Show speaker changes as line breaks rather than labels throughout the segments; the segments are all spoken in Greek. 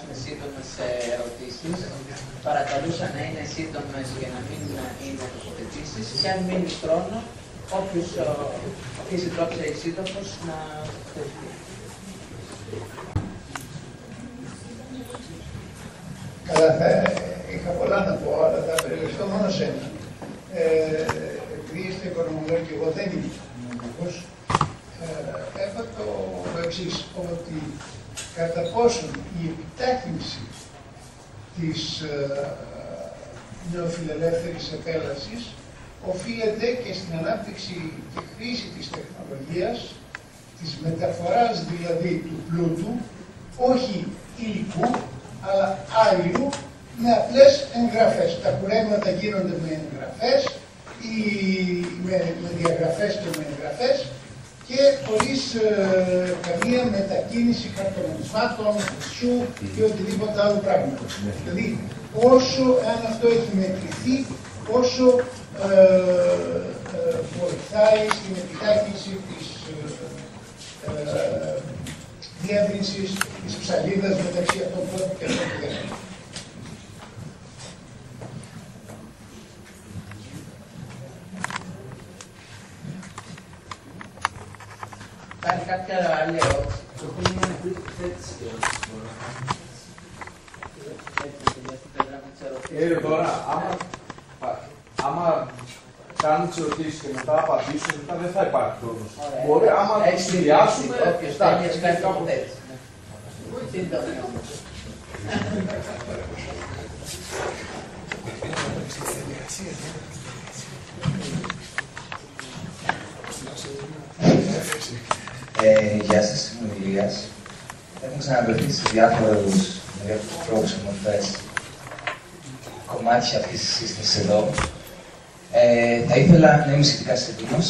περάσουμε σύντομες ερωτήσεις. Παρακαλούσα να είναι σύντομες και να μην είναι τοποθετήσεις. Και αν μείνει χρόνο, όποιος αφήσει τρόψε σύντομος να τοποθετηθεί.
Καλά, είχα πολλά να πω, αλλά θα περιοριστώ μόνο σε ένα. Επειδή είστε οικονομολόγοι και εγώ δεν είμαι οικονομολόγος, έχω το εξής, ότι κατά πόσον η επιτάχυνση της νεοφιλελεύθερης επέλασης οφείλεται και στην ανάπτυξη και χρήση της τεχνολογίας, της μεταφοράς δηλαδή του πλούτου, όχι υλικού, αλλά άλλου, με απλές εγγραφές. Τα κουρέματα γίνονται με εγγραφές ή με διαγραφές και με εγγραφές και χωρίς καμία μετακίνηση χαρτονομισμάτων, σου ή οτιδήποτε άλλο πράγμα. Δηλαδή, όσο αν αυτό έχει μετρηθεί, όσο βοηθάει στην επιτάχυνση της διεύρυνσης της ψαλίδας μεταξύ αυτών πρώτων και αυτών που δεν.
Υπάρχει κάποια άλλη ερώτηση?
Τώρα, άμα κάνουν τις ερωτήσεις και μετά απαντήσουν, μετά δεν θα υπάρχει χρόνος. Μπορεί, άμα συνδυάσουμε...
Όποιος θέλει, ας κάνει κάπου έτσι. Σύντομη όμως.
Γεια σας, είμαι ο Ηλίας. Έχουμε ξαναβρεθεί σε διάφορους τρόπους και μορφές κομμάτια αυτής της σύστασης εδώ. Θα ήθελα να είμαι σχετικά σύντομος,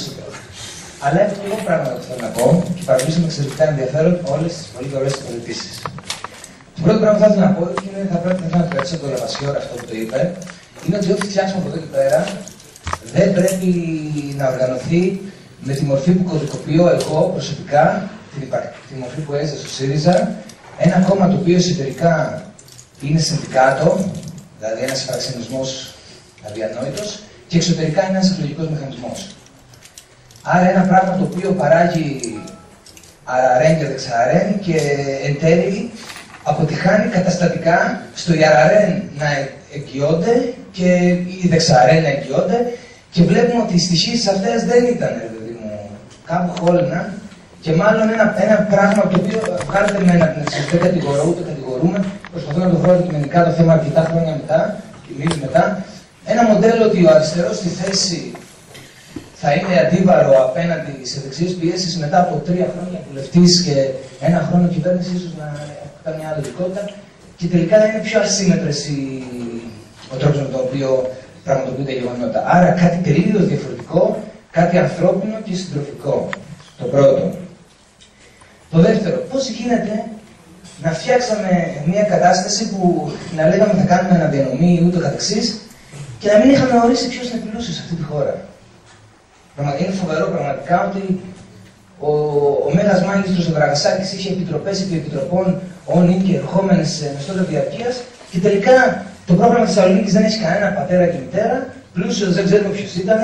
αλλά έχω λίγο πράγματα που θέλω να πω και παρακολουθήσαμε εξαιρετικά ενδιαφέρον όλες τις πολύ ωραίες τοποθετήσεις. Το πρώτο πράγμα που θα ήθελα να πω είναι θα πρέπει να κρατήσω τον Λαβασιόρα αυτό που το είπε, είναι ότι ό,τι φτιάξουμε από εδώ και πέρα δεν πρέπει να οργανωθεί με τη μορφή που κωδικοποιώ εγώ προσωπικά, τη μορφή που έζησα στο ΣΥΡΙΖΑ, ένα κόμμα το οποίο εσωτερικά είναι συνδικάτο, δηλαδή ένας φραξενισμός αδιανόητος, και εξωτερικά είναι ένας εκλογικός μηχανισμός. Άρα ένα πράγμα το οποίο παράγει αραρέν και δεξαρέν και εν τέλει αποτυχάνει καταστατικά στο αραρέν να εγγυώνται και οι δεξαρέν να εγγυώνται και βλέπουμε ότι οι στοιχείες αυτές δεν ήταν, δηλαδή μου, κάπου χώλαιναν και μάλλον ένα πράγμα το οποίο βγάλετε με ένα δεν κατηγορώ, ούτε κατηγορούμε, προσπαθώ να το βρω αντικειμενικά το θέμα αρκετά χρόνια μετά, μήνες μετά, ένα μοντέλο ότι ο αριστερός στη θέση θα είναι αντίβαρο απέναντι σε δεξιές πιέσεις μετά από 3 χρόνια βουλευτής και 1 χρόνο κυβέρνηση, ίσως να κάνει μια άλλη δικότητα και τελικά να είναι πιο ασύμμετρες ο τρόπος με τον οποίο πραγματοποιούνται τα γεγονότα. Άρα κάτι τελείως διαφορετικό, κάτι ανθρώπινο και συντροφικό. Το πρώτο. Το δεύτερο, πώς γίνεται να φτιάξαμε μια κατάσταση που να λέγαμε θα κάνουμε αναδιανομή ή ούτω καθεξής και να μην είχαμε ορίσει ποιος θα επιλούσε σε αυτή τη χώρα. Είναι φοβερό πραγματικά ότι ο Μέγας Μάγιστρος ο Δραγασάκης είχε επιτροπές επί επιτροπών όνει και ερχόμενες μεσότητα διαρκείας και τελικά το πρόγραμμα της Θεσσαλονίκης δεν έχει κανένα πατέρα και μητέρα, πλούσιος δεν ξέρουμε ποιος ήταν,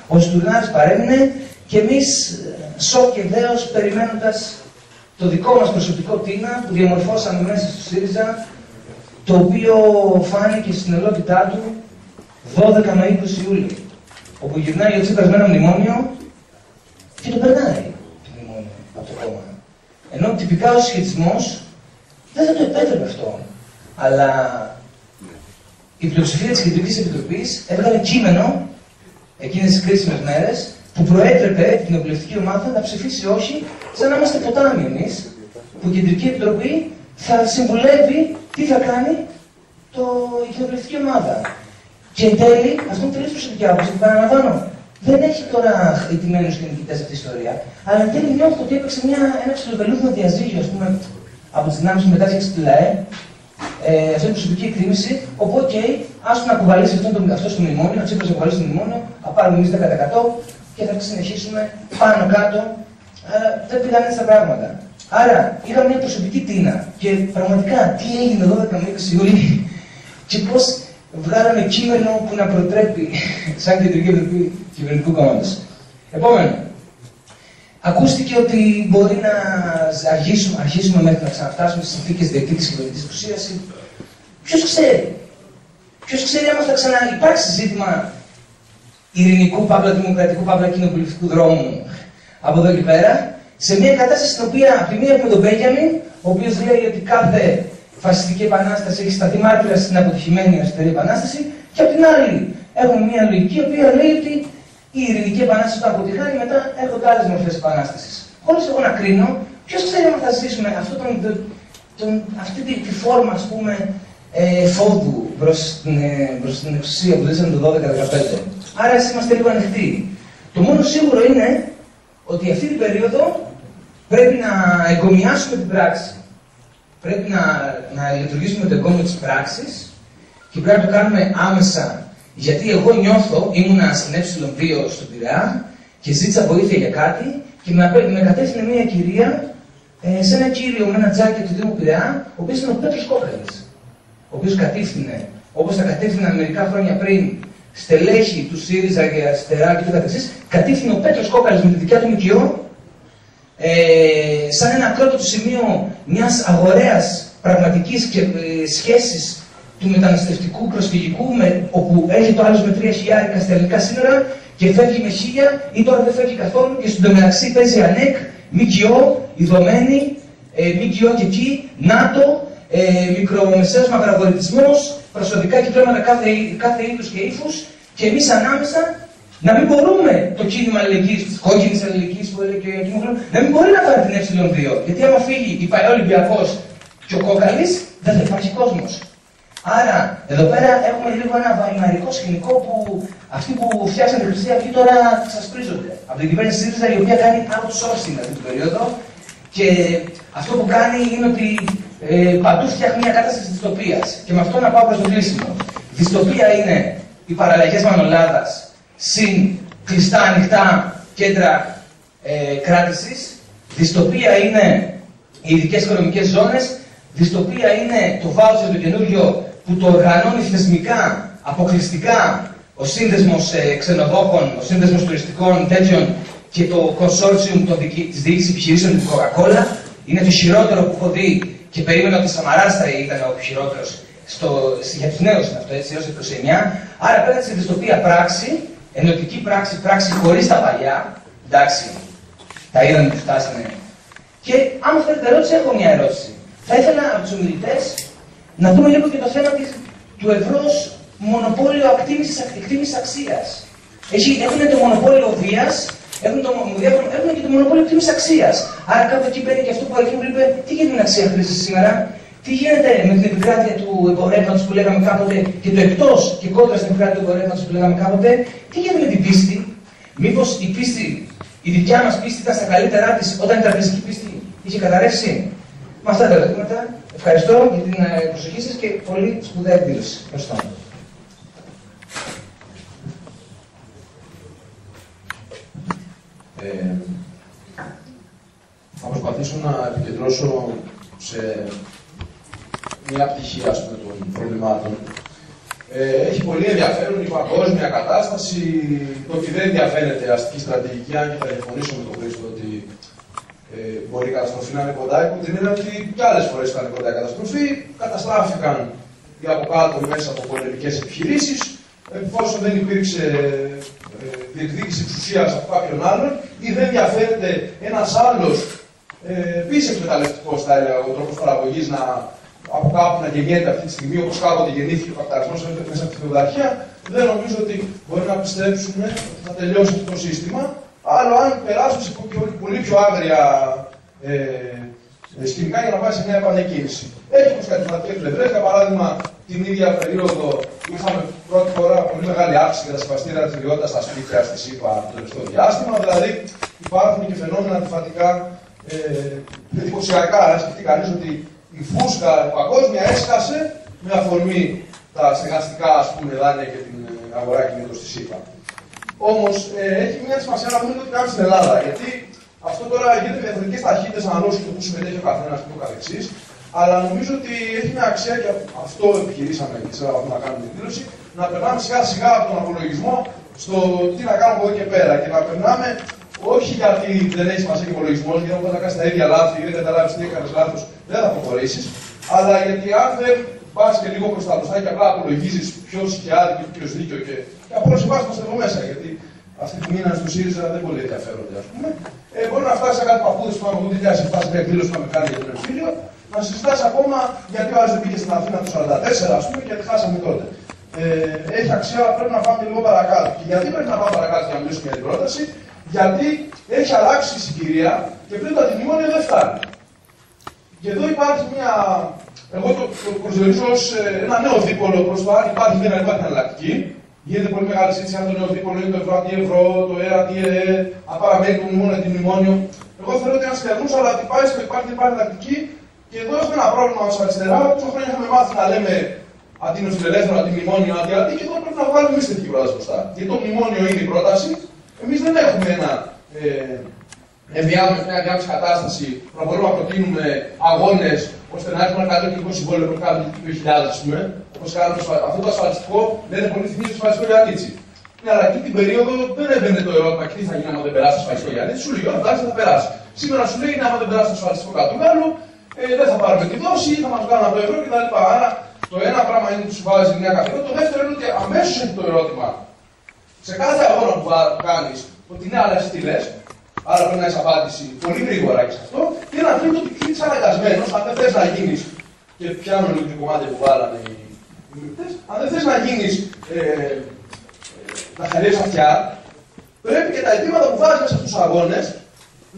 ο Στουρνάρης παρέμεινε και εμείς σοκ και δέος περιμένοντας το δικό μας προσωπικό τίνα που διαμορφώσαμε μέσα στο ΣΥΡΙΖΑ, το οποίο φάνηκε στην ενότητά του 12 με 20 Ιούλη, όπου γυρνάει ο Τσίπρας με ένα μνημόνιο και το περνάει το μνημόνιο από το κόμμα. Ενώ τυπικά ο συσχετισμός δεν θα το επέτρεπε αυτό. Αλλά η πλειοψηφία της Κεντρικής Επιτροπής έβγαλε κείμενο εκείνες τις κρίσιμες μέρες που προέτρεπε την κοινοβουλευτική ομάδα να ψηφίσει όχι, σαν να είμαστε ποτάμι εμείς, που η Κεντρική Επιτροπή θα συμβουλεύει τι θα κάνει η κοινοβουλευτική ομάδα. Και εν τέλει, αυτό είναι τελείως προσωπική άποψη, που παραλαμβάνω, δεν έχει τώρα ηττημένους και νικητές αυτή η ιστορία, αλλά εν τέλει νιώθω ότι έπαιξε ένα ψιλοβελούδινο διαζύγιο, ας πούμε, από τις δυνάμεις που μετάφτιαξε τη ΛΑΕ, αυτή είναι προσωπική εκτίμηση, οπότε, άσου να κουβαλήσει αυτό στο μνημόνιο, ο Τσίπρας να κουβαλήσει το μνημόνιο, θα πάρουμε εμείς 10% και θα συνεχίσουμε πάνω κάτω. Δεν πήγαν έτσι τα πράγματα. Άρα είχα μια προσωπική τίνα και πραγματικά τι έγινε 12 με 20 Ιούλη και πώς βγάλαμε κείμενο που να προτρέπει σαν Κεντρική Επιτροπή Κυβερνητικού Κόμματος. Επόμενο. Ακούστηκε ότι μπορεί να αρχίσουμε μέχρι να ξαναφτάσουμε στις συνθήκες διεκδίκησης κυβερνητικής εξουσίας. Ποιος ξέρει. Ποιος ξέρει άμα θα ξαναυπάρξει ζήτημα ειρηνικού, παύλα δημοκρατικού, παύλα κοινοβουλευτικού δρόμου από εδώ και πέρα, σε μια κατάσταση στην οποία από τη μία έχουμε τον Μπένιαμιν, ο οποίος λέει ότι κάθε φασιστική επανάσταση έχει σταθεί μάρτυρα στην αποτυχημένη αριστερή επανάσταση, και από την άλλη έχουμε μια λογική η οποία λέει ότι η ειρηνική επανάσταση όταν αποτυχάνει, μετά έρχονται άλλες μορφές επανάστασης. Χωρίς εγώ να κρίνω, ποιος ξέρει αν θα ζήσουμε αυτή τη φόρμα, ας πούμε, φόβου προς την εξουσία που ζήσαμε το 12-15. Άρα εσείς είμαστε λίγο ανοιχτοί. Το μόνο σίγουρο είναι ότι αυτή την περίοδο πρέπει να εγκομιάσουμε την πράξη. Πρέπει να λειτουργήσουμε το εγκόμιο της πράξης και πρέπει να το κάνουμε άμεσα. Γιατί εγώ νιώθω, ήμουνα στην Ε2 στον Πειραιά και ζήτησα βοήθεια για κάτι και με κατεύθυνε μια κυρία σε ένα κύριο με ένα τζάκι του Δήμου Πειραιά, ο οποίος ήταν ο Πέτρος Κόκαλης. Ο οποίος κατήφθηνε, όπως τα κατήφθηναν μερικά χρόνια πριν, στελέχη του ΣΥΡΙΖΑ και αριστερά και το καθεξής, κατήφθηνε ο Πέτρος Κόκαλης με τη δικιά του ΜΚΟ, σαν ένα ακρότατο σημείο μιας αγοραίας πραγματικής και σχέσης του μεταναστευτικού προσφυγικού, όπου έρχεται ο άλλος με 3.000 στα ελληνικά σύνορα και φεύγει με 1.000 ή τώρα δεν φεύγει καθόλου και στον μεταξύ παίζει ΑΝΕΚ, ΜΚΟ, ειδωμένη, ΜΚΟ και εκεί, ΝΑΤΟ, μικρομεσαίος μαγραβολητισμός, προσωπικά κυκλώματα κάθε είδους και ύφους, και εμείς ανάμεσα να μην μπορούμε το κίνημα αλληλεγγύης, της κόκκινης αλληλεγγύης που έλεγε και ο να μην μπορεί να πάρει την Ε2. Γιατί άμα φύγει η Παλαιό Ολυμπιακός και ο Κόκαλης, δεν θα υπάρχει κόσμος. Άρα, εδώ πέρα έχουμε λίγο ένα βαϊμαρικό σκηνικό που αυτοί που φτιάξαν τη Χρυσή Αυγή τώρα ξασπρίζονται. Από την κυβέρνηση ΣΥΡΙΖΑ, η οποία κάνει outsourcing αυτή την περίοδο, και αυτό που κάνει είναι ότι παντού φτιάχνει μια κατάσταση δυστοπίας. Και με αυτό να πάω προς το κλείσιμο. Δυστοπία είναι οι παραλλαγές Μανολάδας συν κλειστά ανοιχτά κέντρα κράτησης. Δυστοπία είναι οι ειδικές οικονομικές ζώνες. Δυστοπία είναι το βάουτσερ το καινούριο που το οργανώνει θεσμικά, αποκλειστικά ο σύνδεσμος ξενοδόχων, ο σύνδεσμος τουριστικών τέτοιων και το consortium της διοίκησης επιχειρήσεων του Coca-Cola. Είναι το χειρότερο που έχω δει και περίμενα ότι Σαμαράς θα ήταν ο χειρότερος για τους νέους είναι αυτό, έτσι, έως 29. Άρα πέρασε στη δυστοπία πράξη, ενωτική πράξη, πράξη χωρίς τα παλιά. Εντάξει, τα είδαμε που φτάσανε. Και άμα θέλετε ερώτηση, έχω μια ερώτηση. Θα ήθελα από τους ομιλητές να δούμε λίγο και το θέμα του ευρώς μονοπόλιο εκτίμησης αξίας. Έχουν το μονοπόλιο βίας, έχουν και το μονοπόλιο εκτίμησης αξίας. Άρα κάπου εκεί μπαίνει και αυτό που αρχήν είπε, τι γίνεται με την αξία χρήσης σήμερα, τι γίνεται με την επικράτεια του εμπορεύματος που λέγαμε κάποτε και το εκτός και κόντρα στην επικράτεια του εμπορεύματος που λέγαμε κάποτε, τι γίνεται με την πίστη. Μήπως η πίστη, η δικιά μας πίστη ήταν στα καλύτερά της όταν η τραπεζική πίστη είχε καταρρεύσει. Με αυτά τα ερωτήματα. Ευχαριστώ για την προσοχή σας και πολύ σπουδαία εκδήλωση. Ευχαριστώ.
Θα προσπαθήσω να επικεντρώσω σε μια πτυχή, ας πούμε, των προβλημάτων. Έχει πολύ ενδιαφέρον η παγκόσμια κατάσταση, το ότι δεν ενδιαφέρεται αστική στρατηγική, αν και θα διαφωνήσω με τον Χρήστο ότι μπορεί η καταστροφή να είναι κοντά, υπό την έννοια ότι κι άλλες φορές ήταν κοντά η καταστροφή, καταστράφηκαν οι από κάτω μέσα από πολεμικές επιχειρήσεις, εφόσον δεν υπήρξε διεκδίκηση εξουσίας από κάποιον άλλον ή δεν ενδιαφέρεται ένας άλλος επίσης εκμεταλλευτικός, θα έλεγα, ο τρόπος παραγωγής από κάπου να γεννιέται αυτή τη στιγμή, όπως κάποτε γεννήθηκε ο καπιταλισμός μέσα από τη φεουδαρχία, δεν νομίζω ότι μπορεί να πιστέψουμε ότι θα τελειώσει αυτό το σύστημα. Άλλο αν περάσουμε σε πολύ πιο άγρια σκηνικά για να πάει σε μια επανεκκίνηση. Έχει όμως κατηγορηματικές πλευρές. Για παράδειγμα, την ίδια περίοδο που είχαμε πρώτη φορά πολύ μεγάλη αύξηση για τα συμβαστήρια δραστηριότητα στα σπίτια στη ΣΥΠΑ το τελευταίο διάστημα. Δηλαδή, υπάρχουν και φαινόμενα αντιφατικά εντυπωσιακά. Αν σκεφτεί κανείς ότι η φούσκα παγκόσμια έσκασε με αφορμή τα στεγαστικά δάνεια και την αγορά κινήτων στη ΣΥΠΑ. Όμως έχει μια σημασία να δούμε ότι κάνουμε στην Ελλάδα. Γιατί Αυτό τώρα γίνεται με διαφορετικές ταχύτητες αναλόγως του που συμμετέχει ο καθένας και το καθεξής. Αλλά νομίζω ότι έχει μια αξία και αυτό επιχειρήσαμε και σε να κάνουμε την δήλωση, να περνάμε σιγά σιγά από τον απολογισμό στο τι να κάνουμε από εδώ και πέρα. Και να περνάμε όχι γιατί δεν έχει σημασία και υπολογισμό, γιατί όταν κάνει τα ίδια λάθη ή δεν καταλάβει τι έκανε λάθο, δεν θα προχωρήσει. Αλλά γιατί αν δεν πα και λίγο προ τα μπροστά και απλά απολογίζει ποιο είχε άδικο και ποιο δίκιο και από όλε τι βάσει είμαστε εδώ μέσα. Γιατί αυτοί που μείναν στο ΣΥΡΙΖΑ δεν πολύ ενδιαφέρονται, α πούμε. Μπορεί να φτάσει σε κάτι παππούδε που το 2007 σε μια εκδήλωση που είχαμε κάνει για τον εμφύλιο, να συζητάς ακόμα γιατί ο άλλος δεν πήγε στην Αθήνα το 1944, ας πούμε, και γιατί χάσαμε τότε. Έχει αξία, αλλά πρέπει να πάμε λίγο παρακάτω. Και γιατί πρέπει να πάμε παρακάτω για να μιλήσουμε για την πρόταση, γιατί έχει αλλάξει η συγκυρία και πλέον το αντιμνημόνιο δεν φτάνει. Και εδώ υπάρχει μια. Εγώ το προσδιορίζω ως ένα νέο δίπολο προς το αν υπάρχει ή δεν υπάρχει εναλλακτική. Γίνεται πολύ μεγάλη συζήτηση αν το νέο δίπολο είναι το ευρώ αντί ευρώ, το ΕΡΑ αντί ΕΡΕ, αν παραμένει το μνημόνιο αντί μνημόνιο. Εγώ θεωρώ ότι είναι ασχεδούς, αλλά ότι πάει στο υπάρχει εναλλακτική. Και εδώ έχουμε ένα πρόβλημα ως αριστερά. Τόσο χρόνια είχαμε μάθει να λέμε αντί νοσηλεύθερο, αντί μνημόνιο, αντί αντί, και εδώ πρέπει να βγάλουμε εμείς τέτοια πρόταση μπροστά. Γιατί το μνημόνιο είναι η πρόταση. Εμείς δεν έχουμε μια ενδιάμεση κατάσταση που να μπορούμε να προτείνουμε αγώνες ώστε να έχουμε ένα καλό κοινωνικό συμβόλαιο που κάνουμε το 2000, ας πούμε. Όπως κάνουμε αυτό το ασφαλιστικό, λένε πολύ θυμίζει το ασφαλιστικό Γιάννητσι. Ναι, αλλά εκεί την περίοδο δεν έμπαινε το ερώτημα και τι θα γίνει άμα δεν περάσει το ασφαλιστικό Γιάννητσι. Σου λέει, εντάξει, θα περάσει. Σήμερα σου λέει, άμα δεν περάσει το ασφαλιστικό Κατουγάλου, δεν θα πάρουμε τη δόση, θα μας βγάλουν από το ευρώ κτλ. Άρα το ένα πράγμα είναι ότι σου βάζει μια καθημερινότητα. Το δεύτερο είναι ότι αμέσως έχει το ερώτημα σε κάθε αγώνα που κάνεις ότι ναι, αλλά εσύ τι λες. Άρα πρέπει να έχεις απάντηση πολύ γρήγορα και σε αυτό. Και ένα τρίτο ότι είσαι αναγκασμένος, αν δεν θες να γίνεις. Και πιάνω λίγο το κομμάτι που βάλανε οι μιλητές. Αν δεν θες να γίνεις να χαρίσεις αυτιά, πρέπει και τα αιτήματα που βάζεις μέσα στους αγώνες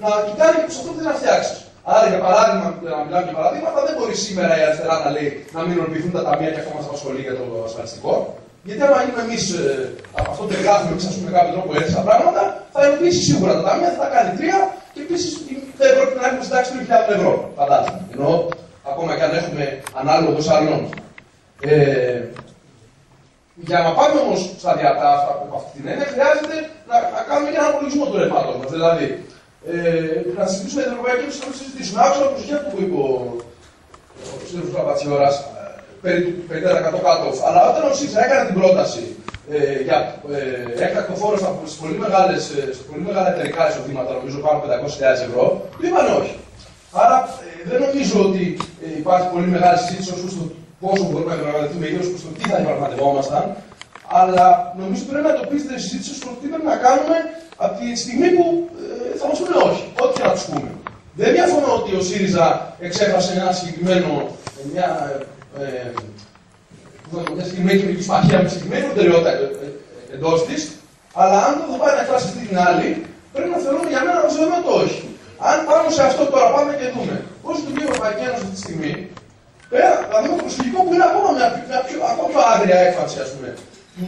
να κοιτάνε και προς αυτό που θες να φτιάξεις. Άρα, για παράδειγμα, να μιλάμε για παραδείγματα, δεν μπορεί σήμερα η αριστερά να λέει να μην ορμηθούν τα ταμεία και αυτό μας απασχολεί για το ασφαλιστικό. Γιατί άμα γίνουμε εμείς αυτό το εγγράφουμε εμείς, ας πούμε, με κάποιο τρόπο έτσι τα πράγματα, θα ενοποιήσει σίγουρα τα ταμεία, θα τα κάνει 3 και επίσης δεν πρόκειται να έχουμε συντάξει 2.000 ευρώ. Φαντάζομαι. Ενώ ακόμα και αν έχουμε ανάλογο άλλων. Για να πάμε όμως σταδιακά από αυτή την έννοια, χρειάζεται να κάνουμε και έναν απολογισμό του ρεύματος μας. Δηλαδή, να συζητήσουμε την Ευρωπαϊκή Ένωση, να συζητήσουμε. Άκουσα το προσχέδιο που είπε ο κ. Καπατσιώρας περί του 50% cut-off. Αλλά όταν ο ΣΥΡΙΖΑ έκανε την πρόταση για έκτακτο φόρο στα πολύ μεγάλα εταιρικά εισοδήματα, νομίζω πάνω από 500.000 ευρώ, του είπαν όχι. Άρα δεν νομίζω ότι υπάρχει πολύ μεγάλη συζήτηση ως προς το πόσο μπορούμε να διαπραγματευτούμε ή ως προς το τι θα διαπραγματευόμασταν. Αλλά νομίζω ότι πρέπει να το πείσετε συζήτηση στο τι πρέπει να κάνουμε από τη στιγμή που θα μας πούνε όχι. Ό,τι και να τους πούμε. Δεν διαφωνώ ότι ο ΣΥΡΙΖΑ εξέφρασε μια συγκεκριμένη κοινωνική συμμαχία με συγκεκριμένη προτεραιότητα εντός της, αλλά αν το θα πάει να εκφράσει αυτή την άλλη, πρέπει να θεωρούμε για μένα ως το όχι. Αν πάμε σε αυτό τώρα, πάμε και δούμε πώς λειτουργεί η Ευρωπαϊκή Ένωση αυτή τη στιγμή, πέρα να δούμε το προσφυγικό που είναι ακόμα ακόμα πιο άγρια έκφανση, ας πούμε,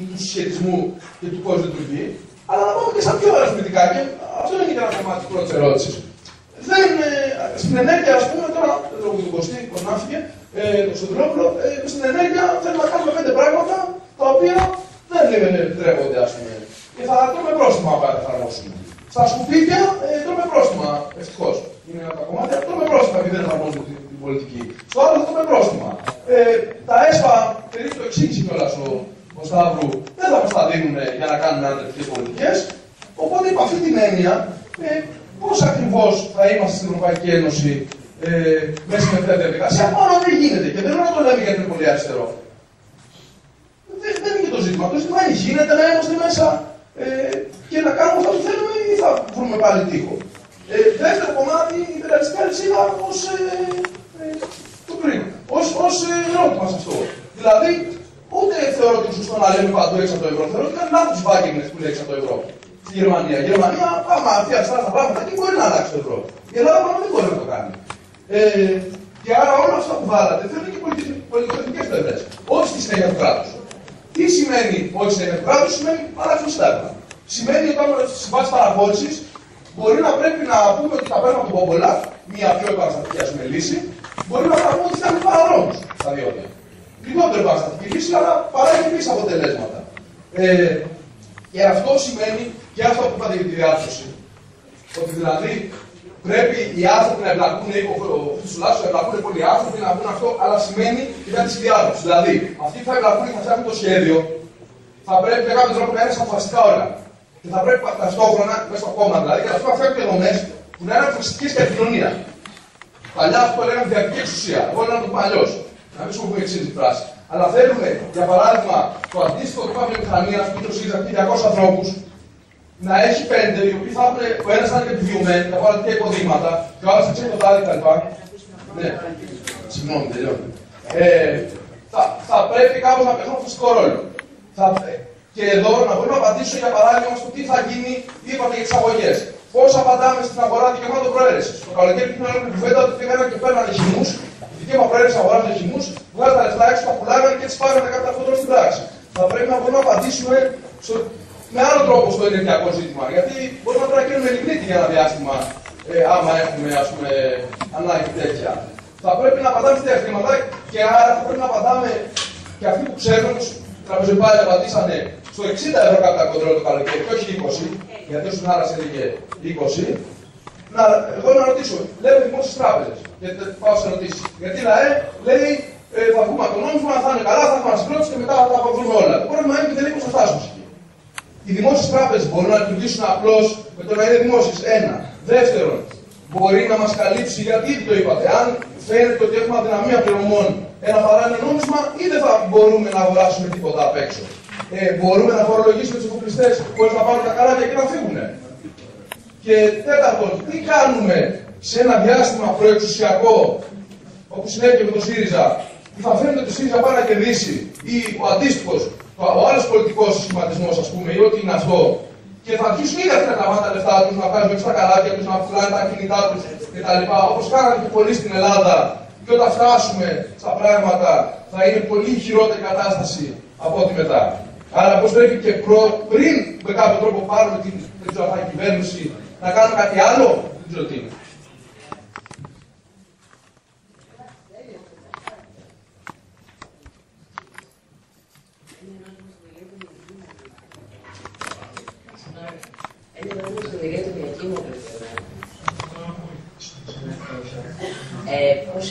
του συσχετισμού και του πώς λειτουργεί, αλλά να πάμε και στα πιο αριθμητικά. Και αυτό είναι και ένα κομμάτι της πρώτης ερώτησης. Στην ενέργεια, ας πούμε, τώρα λόγω του Κωστή, που ανάφηκε, το Σωτηρόπουλο, στην ενέργεια θέλουμε να κάνουμε 5 πράγματα τα οποία δεν επιτρέπονται, ας πούμε. Και θα τρώμε πρόστιμα αν τα εφαρμόσουμε. Στα σκουπίδια τρώμε πρόστιμα, ευτυχώς. Είναι ένα από τα κομμάτια, τρώμε πρόστιμα επειδή δεν εφαρμόζουμε την πολιτική. Στο άλλο τρώμε πρόστιμα. Τα ΕΣΠΑ, περίπου το εξήγησε κιόλας ο Σταύρου, δεν θα μας τα δίνουν για να κάνουμε αντρεπτικές πολιτικές. Οπότε, υπ' αυτή την έννοια, πώς ακριβώς θα είμαστε στην Ευρωπαϊκή Ένωση μέσα στην ευθεία διαδικασία, μόνο δεν γίνεται. Και δεν είναι να το λέμε γιατί είναι πολύ αριστερό. Δεν είναι το ζήτημα. Το ζήτημα είναι γίνεται να είμαστε μέσα και να κάνουμε αυτό που θέλουμε ή θα βρούμε πάλι τείχο. Δεύτερο κομμάτι, η υπεραλιστική αλυσίδα ως το πριν. Ως ερώτημα σε αυτό. Δηλαδή, ούτε θεωρώ ότι είναι σωστό να λέμε παντού έξω από το ευρώ. Θεωρώ ότι είναι λάθος Βάγκενερ που λέει έξω από το ευρώ. Στη Γερμανία. Η Γερμανία, άμα αυτή αριστερά στα πράγματα εκεί μπορεί να αλλάξει το ευρώ. Η Ελλάδα πάνω δεν μπορεί να το κάνει. Και άρα όλα αυτά που βάλατε θέλουν και πολιτικοτεχνικές πλευρές. Όχι στη συνέχεια του κράτους. Τι σημαίνει όχι στη συνέχεια του κράτους, σημαίνει αλλάξει το Σύνταγμα. Σημαίνει ότι όταν στις συμβάσεις παραχώρησης μπορεί να πρέπει να πούμε ότι θα παίρνουμε από τον Πόμπολα, μια πιο επαναστατική ας πούμε λύση, μπορεί να πούμε ότι θα είναι παρανόμους στα διόδια. Λιγότερο επαναστατική λύση, αλλά παράγει επίσης αποτελέσματα. Και αυτό σημαίνει και αυτό που είπατε για τη διάρθρωση. Ότι δηλαδή Πρέπει οι άνθρωποι να εμπλακούν, τουλάχιστον να εμπλακούν πολλοί άνθρωποι να πούν αυτό, αλλά σημαίνει και κάτι συνδιάδοση. Δηλαδή, αυτοί που θα εμπλακούν και θα φτιάχνουν το σχέδιο, θα πρέπει με κάποιο τρόπο να είναι αποφασιστικά όλα. Και θα πρέπει ταυτόχρονα, μέσα στο κόμμα δηλαδή, και αυτό να φέρουν και δομές που να είναι αποφασιστικές για την κοινωνία. Παλιά αυτό λέγαμε διαρκή εξουσία. Εγώ να το πω αλλιώς. Να μην σου πούμε εξής τη φράση. Αλλά θέλουμε, για παράδειγμα, το αντίστοιχο τμήμα βιομηχανία που είναι το ΣΥΡΙΖΑ και 200 ανθρώπους, να έχει 5 οι οποίοι θα έχουν, ο ένας θα είναι επιβιωμένοι, θα πάρουν και υποδείγματα, και ο άλλος θα ξέρει το τάδι κτλ. Ναι, συγγνώμη, τελειώνω. Θα πρέπει κάπως να παίξουν φυσικό ρόλο. Και εδώ να μπορώ να απαντήσω για παράδειγμα στο τι θα γίνει, είπατε για τις αγωγές. Πώς απαντάμε στην αγορά δικαιωμάτων προαίρεσης. Το καλοκαίρι πήγαμε να κουβέντα ότι πήγανε και παίρνανε χυμούς, η δικαίωμα προαίρεσης αγοράζανε χυμούς, βγάλανε τα λεφτά έξω, τα πουλάγανε και τις πάρανε κατά αυτόν τον τρόπο στην πράξη. Θα πρέπει να μπορούμε να απαντήσουμε με άλλο τρόπο στο ενεργειακό ζήτημα. Γιατί μπορούμε να γίνουμε λιγνίτη για ένα διάστημα, άμα έχουμε ας πούμε, ανάγκη τέτοια. Θα πρέπει να απαντάμε τέτοια χρήματα και άρα θα πρέπει να απαντάμε και αυτοί που ξέρουν, οι τραπεζοπάλοι απαντήσανε στο 60 ευρώ κατά κοντρόλ το καλοκαίρι, και όχι 20, γιατί ο Σουνάρας έλεγε 20. Εγώ να ρωτήσω, λέμε δημόσιες τράπεζες, γιατί πάω σε ερωτήσεις. Γιατί ΛΑΕ λέει θα βγούμε από το νόμισμα, θα είναι καλά, θα έχουμε ανασυγκρότηση και μετά θα τα αποβρούμε όλα. Το πρόβλημα είναι ότι δεν έχει προστάσωση. Οι δημόσιες τράπεζες μπορούν να λειτουργήσουν απλώς με το να είναι δημόσιες. Ένα. Δεύτερον, μπορεί να μας καλύψει, γιατί το είπατε, αν φαίνεται ότι έχουμε αδυναμία πληρωμών, ένα παράλληλο νόμισμα, ή δεν θα μπορούμε να αγοράσουμε τίποτα απ' έξω. Μπορούμε να φορολογήσουμε τους εφοπλιστές χωρίς να πάρουν τα καράβια και να φύγουν. Και τέταρτον, τι κάνουμε σε ένα διάστημα προεξουσιακό, όπως συνέβη με το ΣΥΡΙΖΑ, που θα φαίνεται ότι το ΣΥΡΙΖΑ πάει να κερδίσει, ή ο αντίστοιχος, ο άλλος πολιτικός σχηματισμός, ας πούμε, ή ό,τι είναι αυτό, και θα αρχίσουν ήδη αυτοί να τραβάνε τα λεφτά τους, να βγάζουν έξω τα καράβια τους, να πουλάνε τα κινητά τους κτλ. Όπως κάνανε και πολλοί στην Ελλάδα, και όταν φτάσουμε στα πράγματα θα είναι πολύ χειρότερη κατάσταση από ό,τι μετά. Άρα, πώς πρέπει και πριν με κάποιο τρόπο πάρουμε την κυβέρνηση να κάνουμε κάτι άλλο, δεν ξέρω τι είναι.
Πώς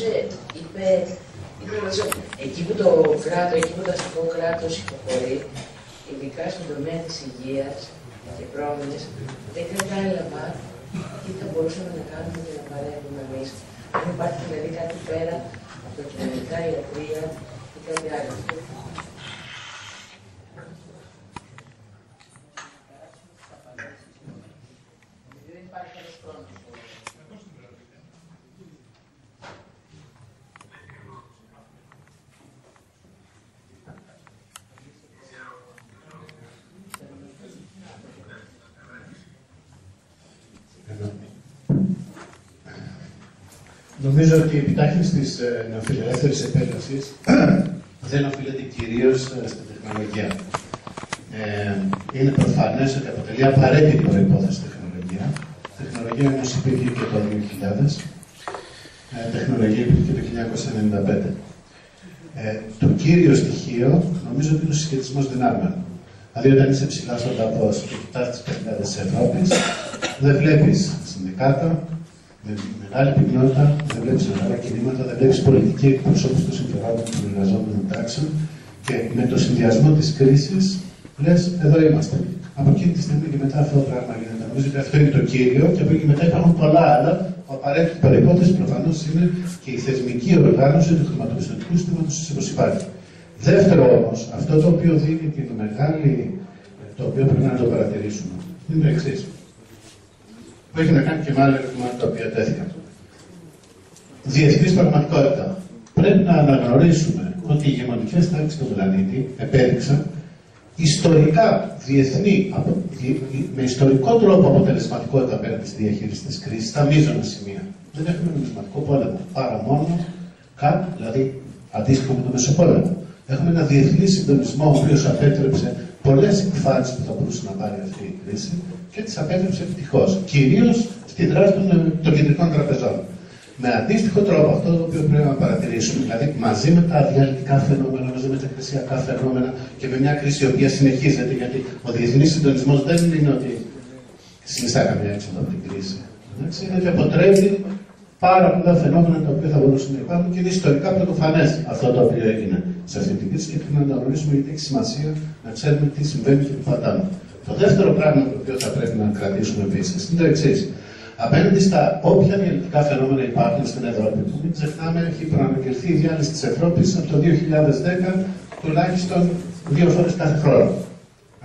είπε εκεί που το αστικό κράτος υποχωρεί, ειδικά στον τομέα της υγείας και πρόνοιας, δεν κατάλαβα τι θα μπορούσαμε να κάνουμε για να παρέμβουμε εμείς. Αν υπάρχει δηλαδή κάτι πέρα από τα κοινωνικά ιατρία ή κάτι άλλο.
Νομίζω ότι η επιτάχυνση της νεοφιλελεύθερης επέλασης δεν οφείλεται κυρίως στην τεχνολογία. Είναι προφανές ότι αποτελεί απαραίτητη προϋπόθεση τεχνολογία. Τεχνολογία όμως υπήρχε και το 2000. Τεχνολογία υπήρχε και το 1995. Το κύριο στοιχείο νομίζω ότι είναι ο συσχετισμός δυνάμεων. Δηλαδή, όταν είσαι ψηλά στον ταβός και κοιτάς τις πεντάδες της Ευρώπης, δεν βλέπεις συνδικάτα με μεγάλη πυκνότητα, δεν βλέπεις μεγάλα κινήματα, δεν βλέπεις πολιτική εκπροσώπηση των συμφερόντων των εργαζόμενων τάξεων και με το συνδυασμό της κρίσης λες, εδώ είμαστε. Από εκείνη τη στιγμή και μετά αυτό το πράγμα γίνεται. Νομίζω ότι αυτό είναι το κύριο και από εκεί μετά υπάρχουν πολλά άλλα. Ο απαραίτητη προϋπόθεση προφανώς είναι και η θεσμική οργάνωση του χρηματοπιστωτικού συστήματος όπως υπάρχει. Δεύτερο όμως, αυτό το οποίο δίνει την μεγάλη, το οποίο πρέπει να το παρατηρήσουμε, είναι το εξής. Που έχει να κάνει και με άλλα ερωτήματα τα οποία τέθηκαν. Διεθνής πραγματικότητα. Πρέπει να αναγνωρίσουμε ότι οι ηγεμονικές τάξεις του πλανήτη επέδειξαν ιστορικά διεθνή, με ιστορικό τρόπο αποτελεσματικότητα απέναντι στη διαχείριση της κρίσης, στα μείζωνα σημεία. Δεν έχουμε νομισματικό πόλεμο, παρά μόνο δηλαδή αντίστοιχο με το Μεσοπόλεμο. Έχουμε ένα διεθνή συντονισμό, ο οποίος απέτρεψε πολλές εκφάνσεις που θα μπορούσε να πάρει αυτή η κρίση και τις απέτρεψε επιτυχώς. Κυρίως στη δράση των κεντρικών τραπεζών. Με αντίστοιχο τρόπο, αυτό το οποίο πρέπει να παρατηρήσουμε, δηλαδή μαζί με τα διαλυτικά φαινόμενα, μαζί με τα κρίσιακά φαινόμενα και με μια κρίση η οποία συνεχίζεται, γιατί ο διεθνής συντονισμός δεν είναι ότι συνιστά καμία έξοδο από την κρίση. Είναι ότι αποτρέπει πάρα πολλά φαινόμενα τα οποία θα μπορούσαν να υπάρχουν και είναι ιστορικά πρωτοφανές αυτό το οποίο έγινε σε αυτή την κρίση και πρέπει να το γνωρίσουμε γιατί έχει σημασία να ξέρουμε τι συμβαίνει και τι πατάμε. Το δεύτερο πράγμα το οποίο θα πρέπει να κρατήσουμε επίσης είναι το εξής. Απέναντι στα όποια διαλυτικά φαινόμενα υπάρχουν στην Ευρώπη, που μην ξεχνάμε, έχει προαναγγελθεί η διάλυση της Ευρώπης από το 2010 τουλάχιστον 2 φορές κάθε χρόνο.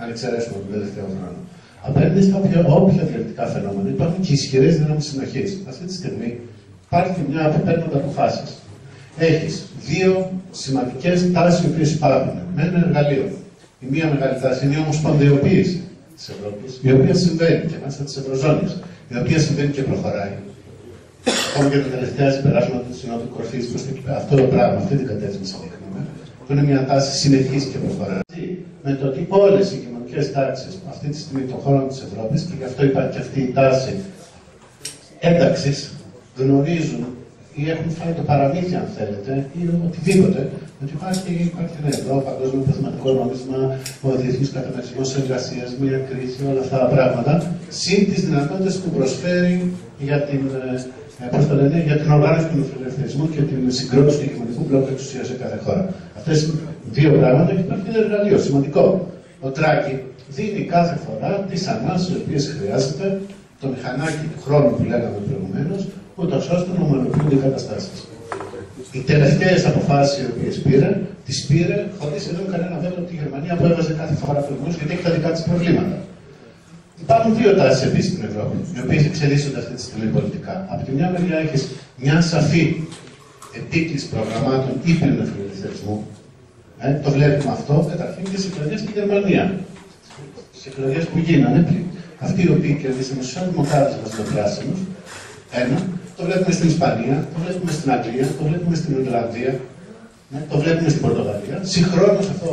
Αν εξαιρέσουμε τον τελευταίο χρόνο. Απέναντι στα όποια διαλυτικά φαινόμενα υπάρχουν και ισχυρές δυνάμεις συνοχής. Αυτή τη στιγμή υπάρχει μια που παίρνονται αποφάσεις. Έχεις 2 σημαντικές τάσεις οι οποίες υπάρχουν με ένα εργαλείο. Η μία μεγάλη τάση είναι η ομοσπονδιοποίηση της Ευρώπης, η οποία συμβαίνει και μέσα της Ευρωζώνης, η οποία συμβαίνει και προχωράει. Ακόμα και τα τελευταία συμπεράσματα του Συνόδου Κορυφής προς αυτό το πράγμα, αυτή την κατεύθυνση δείχνουμε, που είναι μια τάση συνεχής και προχωράει. Με το ότι όλες οι κοινωνικές τάξεις αυτή τη στιγμή των χώρων της Ευρώπης, και γι' αυτό υπάρχει και αυτή η τάση ένταξης, γνωρίζουν ή έχουν φάει το παραμύθι, αν θέλετε, ή οτιδήποτε, ότι υπάρχει ένα ευρώ, παγκόσμιο παθηματικό νόμισμα, ο διεθνής καταμερισμός εργασίας, μια κρίση, όλα αυτά τα πράγματα, συν τις δυνατότητες που προσφέρει για την, για την οργάνωση του φιλελευθερισμού και την συγκρότηση του ηγεμονικού μπλοκ εξουσίας σε κάθε χώρα. Αυτές οι 2 πράγματα υπάρχει ένα εργαλείο σημαντικό. Ο Τράγκη δίνει κάθε φορά τις ανάσες οι οποίες χρειάζεται, το μηχανάκι του χρόνου που λέγαμε προηγουμένως, ούτως ώστε να ομαλοποιούνται οι καταστάσεις. Οι τελευταίες αποφάσεις οι οποίες τις πήρε χωρίς εδώ κανένα βέβαιο από τη Γερμανία που έβαζε κάθε φορά προηγουμένως γιατί έχει τα δικά της προβλήματα. Υπάρχουν 2 τάσεις επίσης στην Ευρώπη, οι οποίες εξελίσσονται αυτή τη στιγμή πολιτικά. Από τη μια μεριά έχεις μια σαφή επίκληση προγραμμάτων ήπιου φιλελευθερισμού. Το βλέπουμε αυτό καταρχήν και στις εκλογές στη Γερμανία. Στις εκλογές που γίνανε πριν. Αυτοί οι οποίοι κερδίσαν τους σοσιαλδημοκράτες μας των πράσινους, το βλέπουμε στην Ισπανία, το βλέπουμε στην Αγγλία, το βλέπουμε στην Ιρλανδία, το βλέπουμε στην Πορτογαλία. Συγχρόνως αυτό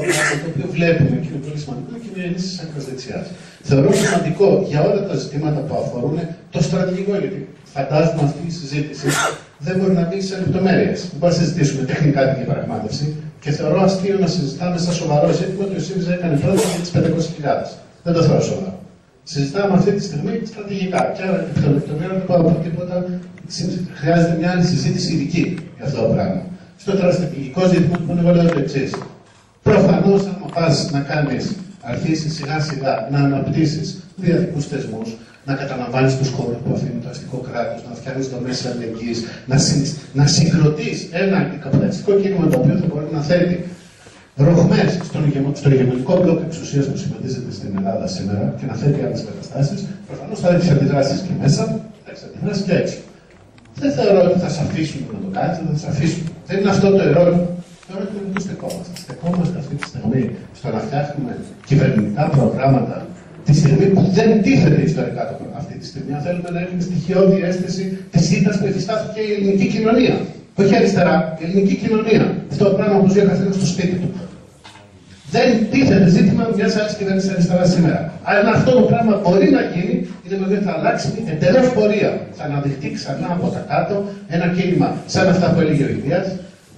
το οποίο βλέπουμε και είναι πολύ σημαντικό είναι και μια ενίσχυση της ακροδεξιάς. Θεωρώ σημαντικό για όλα τα ζητήματα που αφορούν το στρατηγικό, γιατί φαντάζομαι αυτή η συζήτηση δεν μπορεί να μπει σε λεπτομέρειες. Δεν μπορούμε να συζητήσουμε τεχνικά την διαπραγμάτευση και θεωρώ αστείο να συζητάμε σαν σοβαρό ζήτημα ότι ο ΣΥΡΙΖΑ έκανε πρώτα για τις 500.000. Δεν το θεωρώ σοβαρό. Συζητάμε αυτή τη στιγμή στρατηγικά. Και άρα επί των λεπτομέρειων δεν πάω από τίποτα. Χρειάζεται μια άλλη συζήτηση ειδική για αυτό το πράγμα. Στο τώρα στρατηγικό ζήτημα που είναι όλο το εξής. Προφανώς, αν πας να αρχίσεις σιγά σιγά να αναπτύσσεις διαδικούς θεσμούς, να καταλαμβάνεις τους χώρους που αφήνει το αστικό κράτος, να φτιάχνεις δομές αλληλεγγύης, να συγκροτείς ένα καπιταλιστικό κίνημα το οποίο θα μπορεί να θέτει ρογμές στο ηγεμονικό μπλοκ εξουσίας που σχηματίζεται στην Ελλάδα σήμερα και να θέτει άλλες καταστάσεις, προφανώς θα έχεις αντιδράσεις και μέσα, θα έχεις αντιδράσεις και έξω. Δεν θεωρώ ότι θα σε αφήσουν να το κάνεις, δεν θα σε αφήσουν. Δεν είναι αυτό το ερώτημα. Το ερώτημα είναι πού στεκόμαστε. Στεκόμαστε αυτή τη στιγμή στο να φτιάχνουμε κυβερνητικά προγράμματα τη στιγμή που δεν τίθεται ιστορικά το πρόγραμμα. Αυτή τη στιγμή, αν θέλουμε να έχουμε στοιχειώδη αίσθηση τη ήττα που εφιστάθηκε η ελληνική κοινωνία. Όχι αριστερά, η ελληνική κοινωνία. Αυτό το πράγμα που ζει ο καθένας στο σπίτι του. Δεν τίθεται ζήτημα μια άλλη κυβέρνηση αριστερά σήμερα. Αν αυτό το πράγμα μπορεί να γίνει, είναι ότι θα αλλάξει εντελώς πορεία. Θα αναδειχτεί ξανά από τα κάτω ένα κίνημα σαν αυτά που έλεγε ο Ηλίας,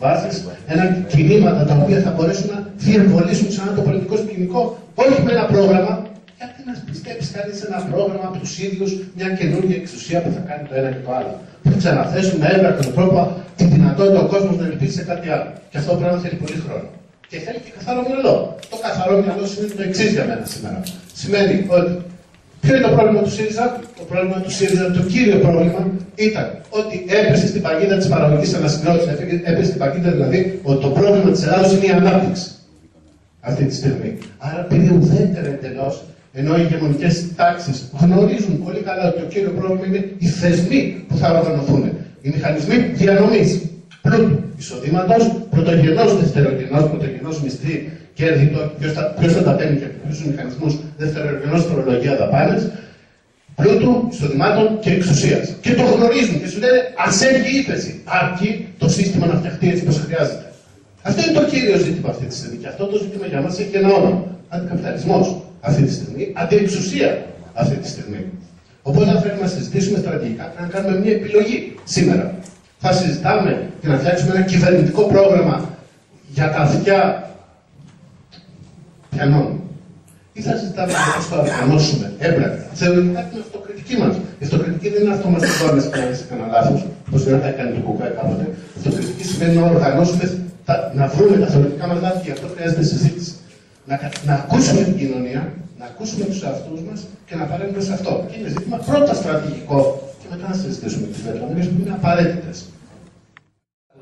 βάσεις, ένα κινήματα τα οποία θα μπορέσουν να διεμβολήσουν ξανά το πολιτικό σκηνικό, όχι με ένα πρόγραμμα. Γιατί να πιστέψει κανείς σε ένα πρόγραμμα από τους ίδιους μια καινούργια εξουσία που θα κάνει το ένα και το άλλο. Που θα ξαναθέσουν με έβρακτο τρόπο τη δυνατότητα ο κόσμος να ελπίζει σε κάτι άλλο. Και αυτό το πράγμα θέλει πολύ χρόνο. Και θέλει και καθαρό μυαλό. Το καθαρό μυαλό σημαίνει το εξής για μένα σήμερα. Σημαίνει ότι ποιο είναι το πρόβλημα του ΣΥΡΙΖΑ? Το πρόβλημα του ΣΥΡΙΖΑ, το κύριο πρόβλημα ήταν ότι έπεσε στην παγίδα της παραγωγής ανασυγκρότησης. Έπεσε στην παγίδα δηλαδή ότι το πρόβλημα της Ελλάδος είναι η ανάπτυξη. Αυτή τη στιγμή. Άρα πήγε ουδέτερα εντελώς, ενώ οι ηγεμονικές τάξεις γνωρίζουν πολύ καλά ότι το κύριο πρόβλημα είναι οι θεσμοί που θα οργανωθούν. Οι μηχανισμοί διανομής πλούτου, εισοδήματος, πρωτογενός, δευτερογενός, πρωτογενός μισθή, κέρδη, ποιος θα τα παίρνει και ποιους μηχανισμούς, δευτερογενός φορολογία, δαπάνες, πλούτου, εισοδημάτων και εξουσίας. Και το γνωρίζουν και σου λένε ας έχει ύφεση. Αρκεί το σύστημα να φτιαχτεί έτσι όπως χρειάζεται. Αυτό είναι το κύριο ζήτημα αυτή τη στιγμή. Και αυτό το ζήτημα για μας έχει ένα όνομα. Αντικαπιταλισμός αυτή τη στιγμή, αντιεξουσία αυτή τη στιγμή. Οπότε, αν θέλουμε να συζητήσουμε στρατηγικά, πρέπει να κάνουμε μια επιλογή σήμερα. Θα συζητάμε και να φτιάξουμε ένα κυβερνητικό πρόγραμμα για τα αυτιά πιανών. Ή θα συζητάμε για πώς θα οργανώσουμε έμπρακτα, θεωρητικά την αυτοκριτική μας Η αυτοκριτική δεν είναι αυτομαστιγόμενες που να έκανα λάθος, όπως δεν θα έκανε το κουκουέ κάποτε. Η αυτοκριτική σημαίνει να οργανώσουμε, να βρούμε τα θεωρητικά μας λάθη, γι' αυτό χρειάζεται συζήτηση. Να ακούσουμε την κοινωνία, να ακούσουμε τους εαυτούς μας και να παρέμβουμε σε αυτό. Και είναι ζήτημα πρώτα στρατηγικό και μετά να συζητήσουμε τις λεπτομέρειες που είναι απαραίτητες.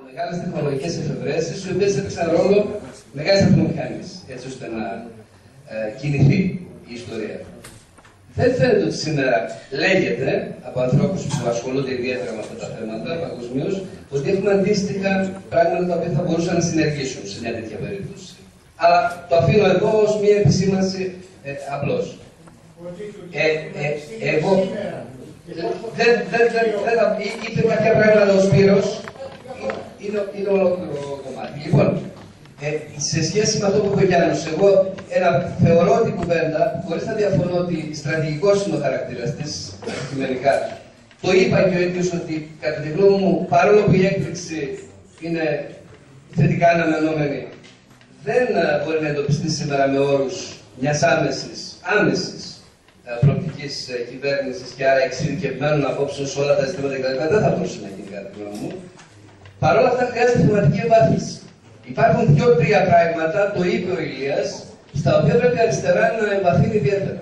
Μεγάλες τεχνολογικές εφευρέσεις, οι οποίες έπαιξαν ρόλο μεγάλης ατμομηχανής, έτσι ώστε να κινηθεί η ιστορία. Δεν φαίνεται ότι σήμερα λέγεται από ανθρώπους που ασχολούνται ιδιαίτερα με αυτά τα θέματα παγκοσμίως ότι έχουμε αντίστοιχα πράγματα τα οποία θα μπορούσαν να συνεργήσουν σε μια τέτοια περίπτωση. Αλλά το αφήνω εδώ ως μια επισήμανση απλώς. Εγώ είπε κάποια πράγματα ο Σπύρος, είναι ολόκληρο κομμάτι. Λοιπόν, σε σχέση με αυτό που είπε ο Γιάννος, εγώ θεωρώ την κουβέντα, χωρίς να διαφωνώ ότι στρατηγικός είναι ο χαρακτήρας της, αντικειμενικά. Το είπα και ο ίδιος ότι, κατά τη γνώμη μου, παρόλο που η έκπληξη είναι θετικά αναμενόμενη, δεν μπορεί να εντοπιστεί σήμερα με όρους μιας άμεσης προοπτικής κυβέρνησης και άρα εξειδικευμένων απόψεων σε όλα τα ζητήματα κτλ. Δεν θα μπορούσε να γίνει, κατά τη γνώμη μου. Παρ' όλα αυτά, χρειάζεται θεματική εμβάθυνση. Υπάρχουν 2-3 πράγματα, το είπε ο Ηλίας, στα οποία πρέπει η αριστερά να εμβαθύνει ιδιαίτερα.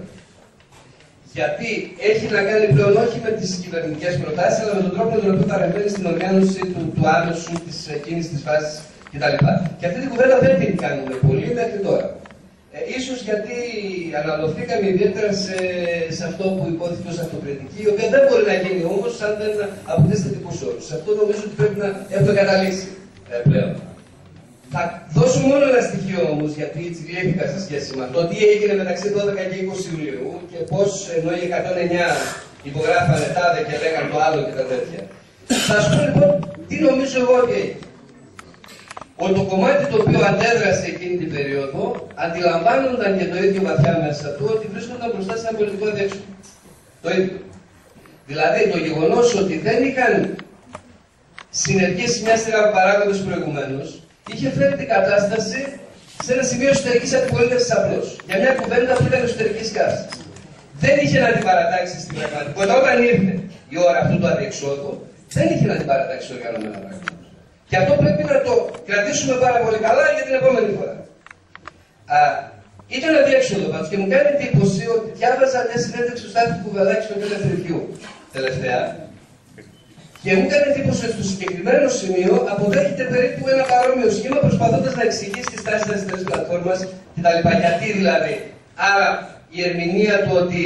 Γιατί έχει να κάνει πλέον όχι με τις κυβερνητικές προτάσεις, αλλά με τον τρόπο με τον οποίο παρεμβαίνει στην οργάνωση του άμεσου, της εκείνης της φάσης κτλ. Και αυτή την κουβέντα δεν την κάνουμε πολύ μέχρι τώρα. Ίσως γιατί αναλωθήκαμε ιδιαίτερα σε αυτό που υπόθηκε ως αυτοκριτική, η οποία δεν μπορεί να γίνει όμως αν δεν αποκτήσει θετικούς όρους. Αυτό νομίζω ότι πρέπει να έχουμε καταλήξει πλέον. Θα δώσω μόνο ένα στοιχείο όμως, γιατί έτσι λήθηκα σε σχέση με αυτό, τι έγινε μεταξύ 12 και 20 Ιουλίου και πώς ενώ οι 109 υπογράφανε τάδε και λέγανε το άλλο και τα τέτοια. Θα σου πω λοιπόν τι νομίζω εγώ ότι έγινε. Ότι το κομμάτι το οποίο αντέδρασε εκείνη την περίοδο αντιλαμβάνονταν και το ίδιο βαθιά μέσα του ότι βρίσκονταν μπροστά σε ένα πολιτικό αδιέξοδο. Το ίδιο. Δηλαδή το γεγονός ότι δεν είχαν συνεργήσει μια σειρά από παράγοντες προηγουμένως, είχε φέρει την κατάσταση σε ένα σημείο εσωτερικής αντιπολίτευσης απλώς. Για μια κουβέντα που ήταν εσωτερικής καύσης. Δεν είχε να την παρατάξει στην πραγματικότητα. Όταν ήρθε η ώρα αυτού του αδιεξόδου, δεν είχε να την παρατάξει οργανωμένα πράγματα. Και αυτό πρέπει να το κρατήσουμε πάρα πολύ καλά για την επόμενη φορά. Ήταν αδιέξοδο πάντως και μου κάνει εντύπωση ότι διάβαζα μια συνέντευξη του Στάθη Κουβελάκη στο Τέλος Review τελευταία. Και μου έκανε εντύπωση ότι στο συγκεκριμένο σημείο αποδέχεται περίπου ένα παρόμοιο σχήμα προσπαθώντας να εξηγήσει τη στάση της αριστερής πλατφόρμας κτλ. Γιατί δηλαδή, άρα η ερμηνεία του ότι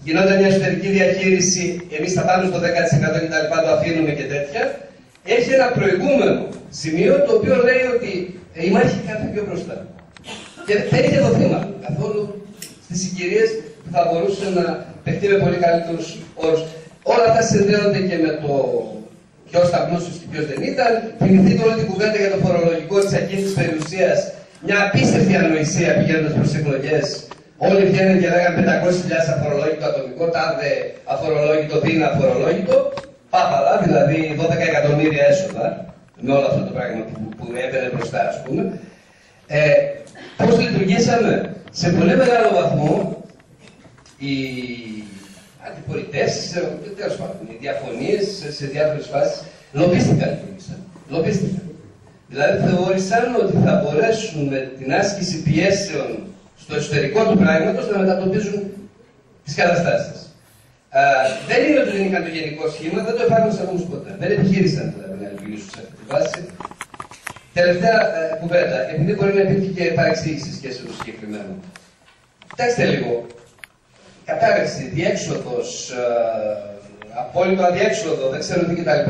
γινόταν μια εσωτερική διαχείριση, εμείς θα πάμε στο 10% κτλ. Το αφήνουμε και τέτοια. Έχει ένα προηγούμενο σημείο το οποίο λέει ότι η μάχη έχει έρθει πιο μπροστά. Και δεν είχε δοθεί καθόλου στις συγκυρίες που θα μπορούσε να παιχτεί με πολύ καλύτερους όρους. Όλα αυτά συνδέονται και με το ποιος ήταν πλούσιος και ποιος δεν ήταν. Θυμηθείτε όλη την κουβέντα για το φορολογικό της ακίνητης περιουσίας. Μια απίστευτη ανοησία πηγαίνοντας προς τις εκλογές. Όλοι βγαίνουν και λέγανε 500.000 αφορολόγητο ατομικό, τάδε αφορολόγητο, δίνα αφορολόγητο. Πάπαλα, δηλαδή 12 εκατομμύρια έσοδα, με όλο αυτό το πράγμα που έμπαινε μπροστά, ας πούμε. Πώς λειτουργήσαμε? Σε πολύ μεγάλο βαθμό οι αντιπολιτεύσεις, τέλος πάντων, οι διαφωνίες σε διάφορες φάσεις λοπίστηκαν. Δηλαδή θεώρησαν ότι θα μπορέσουν με την άσκηση πιέσεων στο εσωτερικό του πράγματος να μετατοπίζουν τις καταστάσεις. Δεν είναι ότι δεν είχαν το γενικό σχήμα, δεν το εφάρμοσαν όμως ποτέ. Δεν επιχείρησαν δηλαδή να λειτουργήσουν σε αυτή τη βάση. Τελευταία κουβέντα, επειδή μπορεί να υπήρχε και παρεξήγηση σχέση με το συγκεκριμένο. Κοιτάξτε λίγο. Κατάρρευση, διέξοδος, απόλυτο αδιέξοδο, δεν ξέρω τι κτλ.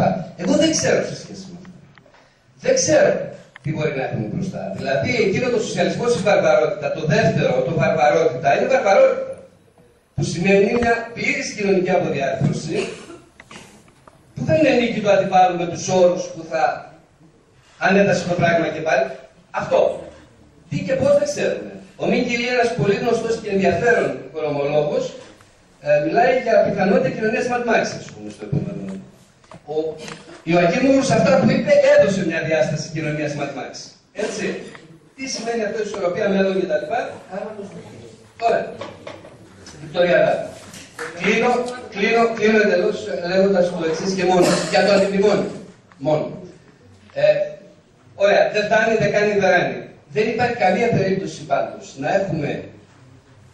Εγώ δεν ξέρω σε σχέση με αυτό. Δεν ξέρω τι μπορεί να έχουμε μπροστά. Δηλαδή, εκείνο το σοσιαλισμό η βαρβαρότητα, το δεύτερο, το βαρβαρότητα, είναι βαρβαρότητα. Που σημαίνει μια πλήρης κοινωνική αποδιάρθρωση, που δεν είναι νίκη του αντιπάλου με τους όρους που θα ανέτασε το πράγμα και πάλι. Αυτό. Τι και πώς δεν ξέρουμε. Ο Μίκη Λί, ένας πολύ γνωστός και ενδιαφέρον οικονομολόγος, μιλάει για πιθανότητα κοινωνίας Mad Max, ας πούμε, στο επόμενο. Ο Ιωακήμ Ούρους αυτά που είπε έδωσε μια διάσταση κοινωνίας Mad Max. Έτσι. Τι σημαίνει αυτό, ισορροπία μέλλον κτλ. Ωραία. Βικτωρία. Κλείνω εντελώς λέγοντας το εξής και μόνο. Για το αντιμνημόνιο. Μόνο. Ωραία, δεν φτάνει, δεν κάνει, δεν ράνει. Δεν υπάρχει καμία περίπτωση πάντως να έχουμε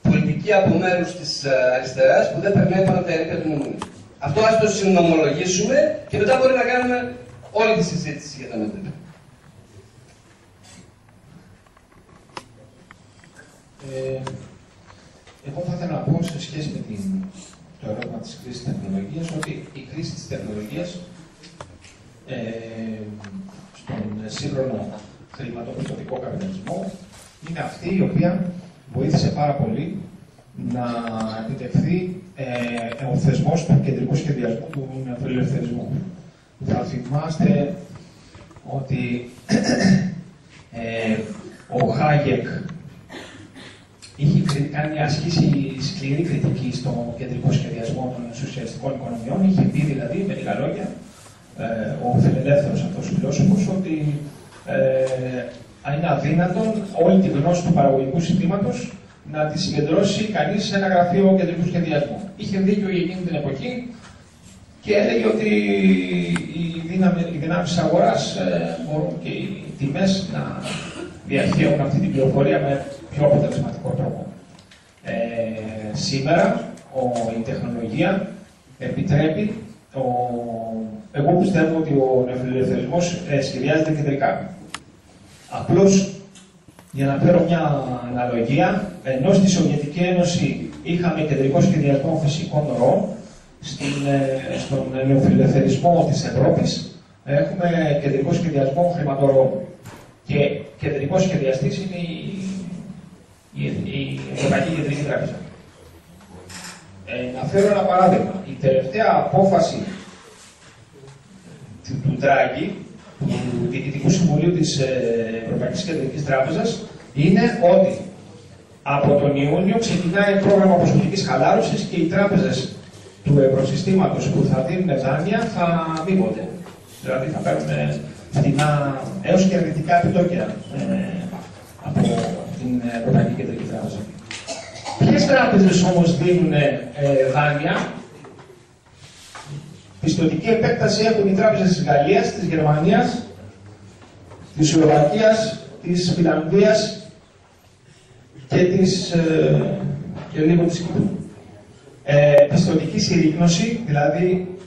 πολιτική από μέρους της αριστεράς που δεν περνάει πάνω από τα ερήπια του μνημονίου. Αυτό ας το συνομολογήσουμε και μετά μπορεί να κάνουμε όλη τη συζήτηση για τα μέτρα.
Εγώ θα ήθελα να πω σε σχέση με το ερώτημα της κρίσης τεχνολογίας ότι η κρίση της τεχνολογίας στον σύγχρονο χρηματοπιστωτικό καπιταλισμό είναι αυτή η οποία βοήθησε πάρα πολύ να επιτευχθεί ο θεσμός του κεντρικού σχεδιασμού του φιλελευθερισμού. Θα θυμάστε ότι ο Χάγεκ είχε κάνει ασκήσει σκληρή κριτική στο κεντρικό σχεδιασμό των σοσιαλιστικών οικονομιών. Είχε πει δηλαδή, με λίγα λόγια, ο φιλελεύθερος αυτός φιλόσοφος, ότι είναι αδύνατον όλη τη γνώση του παραγωγικού συστήματος να τη συγκεντρώσει κανείς σε ένα γραφείο κεντρικού σχεδιασμού. Είχε δίκιο για εκείνη την εποχή και έλεγε ότι οι δυνάμεις της αγοράς μπορούν και οι τιμές να διαχέουν αυτή την πληροφορία με πιο αποτελεσματικό τρόπο. Σήμερα η τεχνολογία επιτρέπει, εγώ πιστεύω ότι ο νεοφιλελευθερισμός σχεδιάζεται κεντρικά. Απλώς, για να φέρω μια αναλογία, ενώ στη Σοβιετική Ένωση είχαμε κεντρικό σχεδιασμό φυσικών ροών, στον νεοφιλελευθερισμό της Ευρώπης έχουμε κεντρικό σχεδιασμό χρηματοροών. Και κεντρικός σχεδιαστής είναι η Ευρωπαϊκή Κεντρική Τράπεζα. Να φέρω ένα παράδειγμα. Η τελευταία απόφαση του Ντράγκη, του Διοικητικού Συμβουλίου της Ευρωπαϊκής Κεντρικής Τράπεζας, είναι ότι από τον Ιούνιο ξεκινάει πρόγραμμα ποσοτικής χαλάρωσης και οι τράπεζες του ευρωσυστήματος που θα δίνουν δάνεια θα μείβονται. Δηλαδή θα παίρνουν φτηνά έως και αρνητικά επιτόκια από την Ευρωπαϊκή Κεντρική Τράπεζα. Ποιες τράπεζες όμως δίνουν δάνεια? Πιστωτική επέκταση έχουν οι τράπεζες της Γαλλίας, της Γερμανίας, της Σλοβακίας, της Φιλανδίας και λίγο της Κύπρου. Πιστωτική συρρίκνωση, δηλαδή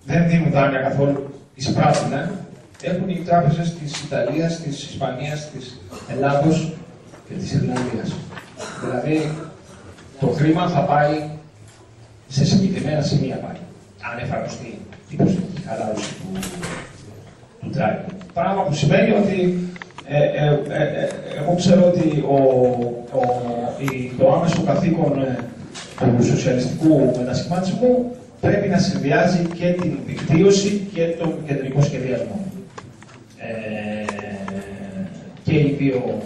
δεν δίνουν δάνεια καθόλου, εισπράττουν, έχουν οι τράπεζες της Ιταλίας, της Ισπανίας, της Ελλάδος και της Ιρλανδίας. Δηλαδή το χρήμα θα πάει σε συγκεκριμένα σημεία πάλι, αν εφαρμοστεί η ποσοτική χαλάρωση του Ντράγκη. Πράγμα που σημαίνει ότι εγώ ξέρω ότι το άμεσο καθήκον του σοσιαλιστικού μετασχηματισμού πρέπει να συνδυάζει και την δικτύωση και τον κεντρικό σχεδιασμό. Και οι δύο,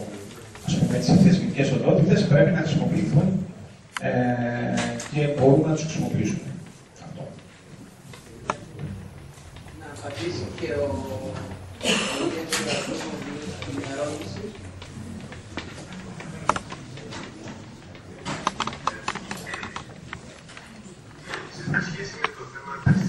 ας πούμε, τις θεσμικές οντότητες πρέπει να χρησιμοποιηθούν και μπορούμε να τους χρησιμοποιήσουμε. Αυτό.
Να απαντήσει και ο την ερώτηση.
Σε σχέση με το θέμα της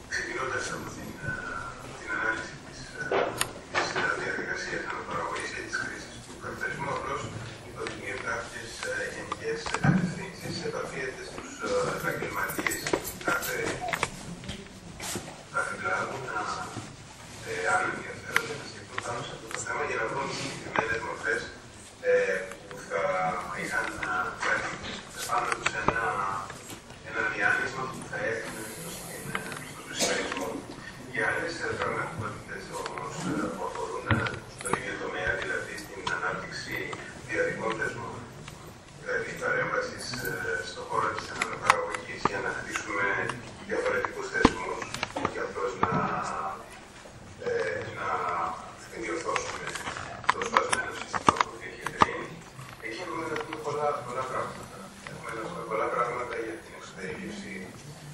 ξεκινώντας πραγματικότητες όμως που αφορούν τον ίδιο τομέα, δηλαδή την ανάπτυξη διαδικών θεσμών. Δηλαδή παρέμβαση στον χώρο της αναπαραγωγής για να χτίσουμε διαφορετικούς θεσμούς και αυτός να διορθώσουμε το σπασμένο σύστημα που υπήρχε πριν. Εκεί έχουμε να πούμε πολλά πράγματα. Έχουμε να πούμε πολλά πράγματα για την εξωτερήκευση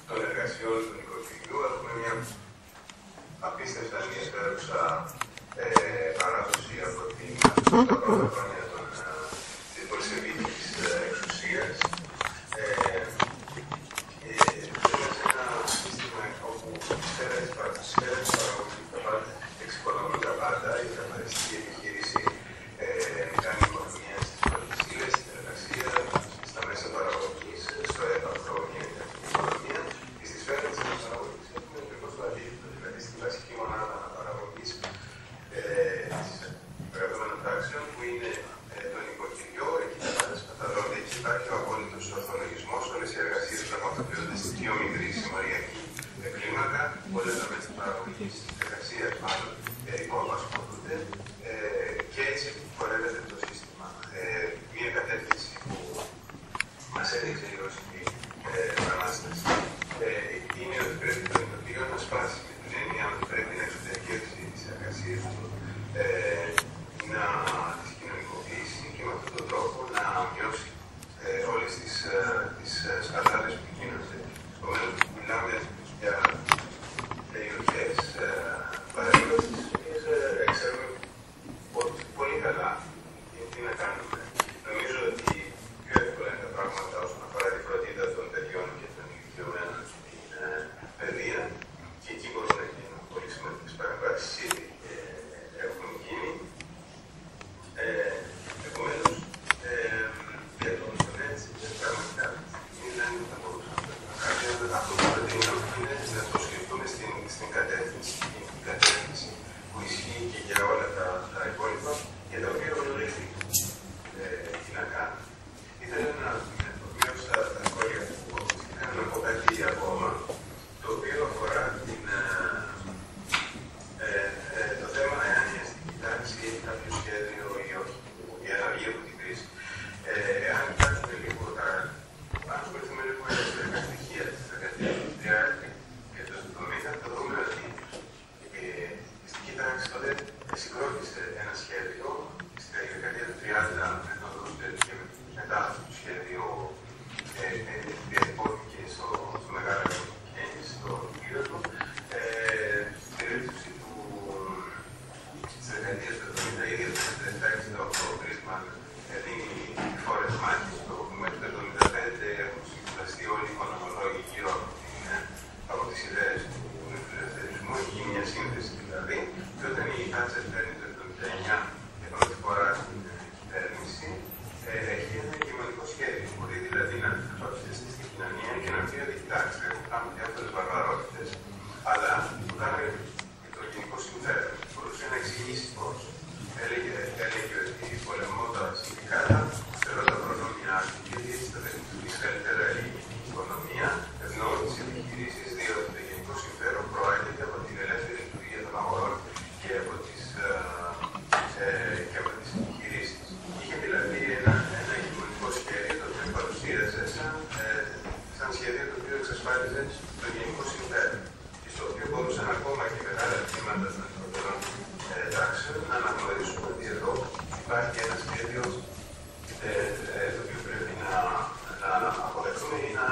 των εργασιών του νοικοκυριού. Έχουμε μια απίστευτα ενδιαφέρουσα παράδοση από τα πρώτα χρόνια της πολυσεβίκης εξουσίας. Ζούμε σε ένα σύστημα όπου η σφαίρα της παραγωγής τα πάντα εξοικονομεί τα πάντα, η καθαριστική επιχείρηση κάνει οικονομία στις πρώτες ύλες, στην εργασία, στα μέσα παραγωγής, στο έπαθρο, μια οικονομία, και στη σφαίρα της αναπαραγωγής έχουμε ακριβώς το αντίθετο, δηλαδή στη βασική μονάδα αναπαραγωγής εργαζόμενων τάξεων, που είναι το νοικοκυριό. Εκεί τα πάντα σπαταλώνται, εκεί υπάρχει ο απόλυτος ορθολογισμός, όλες οι εργασίες πραγματοποιούνται στη πιο μικρή συμμοριακή κλίμακα, όλες τα μέσα παραγωγής εργασίας μάλλον υποαπασχολούνται, και έτσι χορεύεται το σύστημα. Μία κατεύθυνση που μας έδειξε η Ρωσική Επανάσταση είναι ότι πρέπει το νοικοκυριό να σπάσει, με την έννοια ότι πρέπει να εξωτερικεύσει τις εργασίες του, να τις κοινωνικοποιήσει και με αυτόν τον τρόπο να μειώσει όλες τις σκατάδες που γίνονται. Επομένως, μιλάμε για περιοχές παρέμβασης, ξέρουμε πολύ καλά τι να κάνουμε. Νομίζω ότι πιο εύκολα είναι τα πράγματα όσον αφορά τη φροντίδα των παιδιών και των ηλικιωμένων στην παιδεία, και εκεί μπορούν να γίνουν πολύ σημαντικές παρεμβάσεις, ήδη έχουν γίνει. Επομένως, για τον τομέα της υγείας, πραγματικά δεν θα μπορούσαμε να κάνουμε. Αυτό που προτείνω είναι να το σκεφτούμε στην κατεύθυνση που ισχύει και για όλα τα υπόλοιπα, για τα οποία γνωρίζει τι να κάνουμε. Ήθελα να μειώσω τα σχόλια που ακούστηκαν, να πω κάτι ακόμα, το οποίο αφορά το θέμα εάν η αστική τάξη έχει κάποιο σχέδιο ή όχι για να βγει από την κρίση. Αν κοιτάξουμε λίγο αν ασχοληθούμε λίγο με τα ιστορικά στοιχεία της δεκαετίας του 30 και του 70, θα δούμε ότι η αστική τάξη τότε συγκρότησε ένα σχέδιο στη δεκαετία του 30 με τον Ρούσβελτ, και μετά αυτό το σχέδιο διατυπώθηκε στο Μεγάλο Κέννη, στο Πύργο, στην περίπτωση της δεκαετίας του 70, ήδη το 1967-68, ο Κρίσμαν δίνει φόρες μάχης, μέχρι το 1975 έχουν συμβουλαστεί όλοι οι οικονομολόγοι γύρω από τις ιδέες του φιλελευθερισμού. Έχει γίνει μια σύνθεση δηλαδή, και όταν η Θάτσερ παίρνει το 1979 για πρώτη φορά στην κυβέρνηση, έχει ένα ηγεμονικό σχέδιο. Μπορεί δηλαδή να παρουσιαστεί στην κοινωνία και να πει ότι κοιτάξτε, κάνουμε διάφορες βαρβαρότητες, αλλά το κάνουμε για το γενικό συμφέρον. Μπορούσε να εξηγήσει πώς. Έλεγε ότι πολεμώ τα συνδικάτα, θέλω τα προνόμια του, γιατί έτσι θα δημιουργήσει καλύτερα η οικονομία, ευνοώ τις επιχειρήσεις, διότι το γενικό συμφέρον προάγεται από την ελεύθερη λειτουργία των αγορών και από τις επιχειρήσεις. Είχε δηλαδή ένα ηγεμονικό σχέδιο, το οποίο παρουσίαζε σαν σχέδιο το οποίο εξασφάλιζε το γενικό συμφέρον, και στο οποίο μπορούσαν ακόμα και μεγάλα τμήματα των εργοδοτών τάξεων να αναγνωρίσουμε ότι εδώ υπάρχει ένα σχέδιο το οποίο πρέπει να αποδεχτούμε ή να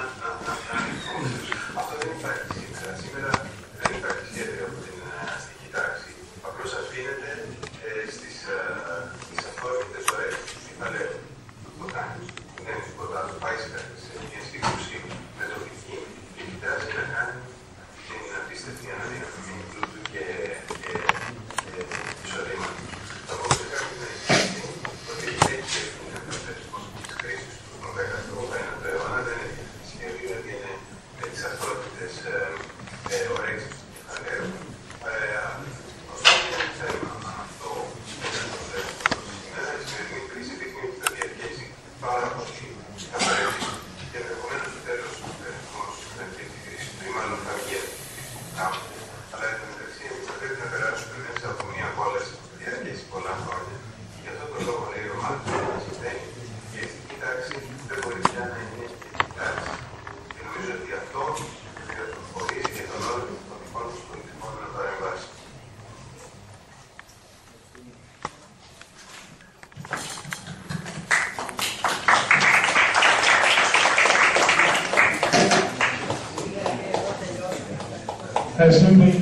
ανοιχτούμε. Αυτό δεν υπάρχει σήμερα. Σήμερα δεν υπάρχει σχέδιο από την αστική τάξη. Απλώς αφήνεται στις αφόρμητες ώρες. Τι θα λέω, το κάνει. Δεν είναι τίποτα άλλο. Πάει σε μια σύγκρουση με τοπική και κοιτάζει να κάνει την απίστευτη αναδυναμή πλούτου και εισοδήματος. Θα μπορούσε κάποιος να ισχύσει
Ευχαριστούμε πολύ.